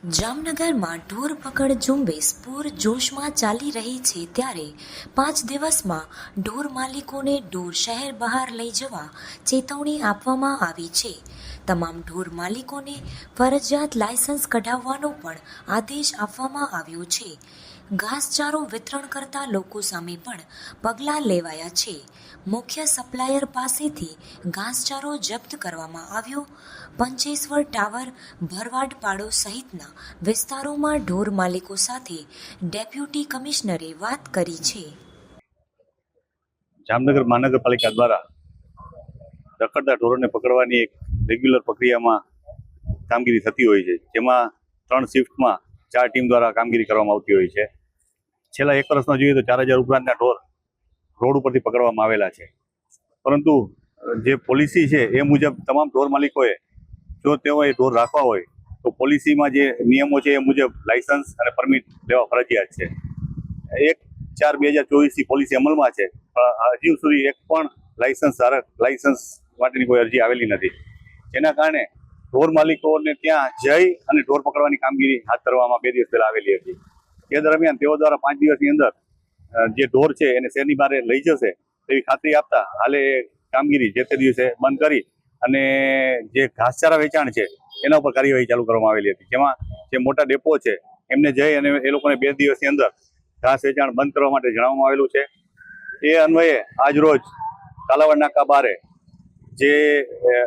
જામનગરમાં ઢોર પકડ ઝુંબેશ પૂરજોશમાં ચાલી રહી છે ત્યારે 5 દિવસમાં ઢોર માલિકોને ઢોર શહેર બહાર લઈ જવા ચેતવણી આપવામાં આવી છે. તમામ ઢોર માલિકોને ફરજિયાત લાયસન્સ કઢાવવાનો પણ આદેશ આપવામાં આવ્યો છે. ઘાસચારો વિતરણ કરતા લોકો સામે પણ પગલાં લેવાયા છે. મુખ્ય સપ્લાયર પાસેથી ઘાસચારો જપ્ત કરવામાં આવ્યો. પંચેશ્વર ટાવર, ભરવાડ પાડો સહિતના વિસ્તારોમાં ઢોર માલિકો સાથે ડેપ્યુટી કમિશનરે વાત કરી છે. જામનગર મહાનગરપાલિકા દ્વારા રખડતા ઢોરોને પકડવાની એક રેગ્યુલર પ્રક્રિયામાં કામગીરી થતી હોય છે, જેમાં 3 શિફ્ટમાં 4 ટીમ દ્વારા કામગીરી કરવામાં આવતી હોય છે. છેલ્લા 1 વર્ષમાં જોઈએ તો 4000 ઉપરાંતના ઢોર રોડ ઉપરથી પકડવામાં આવેલા છે. પરંતુ જે પોલિસી છે એ મુજબ તમામ ઢોર માલિકોએ જો તેઓએ ઢોર રાખવા હોય તો પોલિસીમાં જે નિયમો છે એ મુજબ લાયસન્સ અને પરમિટ લેવા ફરજિયાત છે. 1/4/2024 પોલિસી અમલમાં છે, પણ હજુ સુધી એક પણ લાયસન્સ માટેની કોઈ અરજી આવેલી નથી. જેના કારણે ઢોર માલિકોને ત્યાં જઈ અને ઢોર પકડવાની કામગીરી હાથ ધરવામાં 2 દિવસ પહેલા આવેલી હતી. તે દરમિયાન તેઓ દ્વારા 5 દિવસની અંદર જે ઢોર છે એને શહેરની બહાર લઈ જશે તેવી ખાતરી આપતા હાલે એ કામગીરી જે તે દિવસે બંધ કરી અને જે ઘાસચારા વેચાણ છે એના ઉપર કાર્યવાહી ચાલુ કરવામાં આવેલી હતી. જેમાં જે મોટા ડેપો છે એમને જઈ અને એ લોકોને 2 દિવસની અંદર ઘાસ વેચાણ બંધ કરવા માટે જણાવવામાં આવેલું છે. એ અન્વયે આજ રોજ કાલાવાડ નાકા બારે જે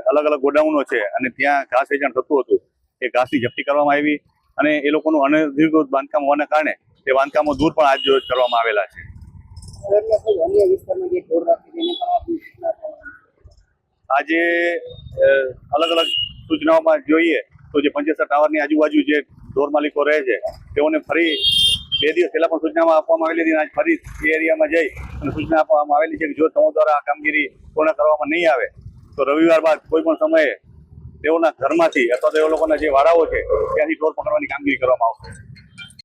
અલગ અલગ ગોડાઉનો છે અને ત્યાં ઘાસ વેચાણ થતું હતું એ ઘાસની જપ્તી કરવામાં આવી અને એ લોકોનું અનધિકૃત બાંધકામ હોવાના કારણે એ બાંધકામો દૂર પણ આજ રોજ કરવામાં આવેલા છે. આજે અલગ અલગ સૂચનાઓમાં જોઈએ તો જે પંચેશ્વર ટાવરની આજુબાજુ જે ઢોર માલિકો રહે છે તેઓને ફરી 2 દિવસ પહેલા પણ સૂચનામાં આપવામાં આવેલી હતી. આજ ફરી એ એરિયામાં જઈ અને સૂચના આપવામાં આવેલી છે કે જો તેઓ દ્વારા આ કામગીરી પૂર્ણ કરવામાં નહીં આવે તો રવિવાર બાદ કોઈ પણ સમયે તેઓના ઘરમાંથી અથવા તો એ લોકોના જે વાડાઓ છે ત્યાંથી ઢોર પકડવાની કામગીરી કરવામાં આવશે.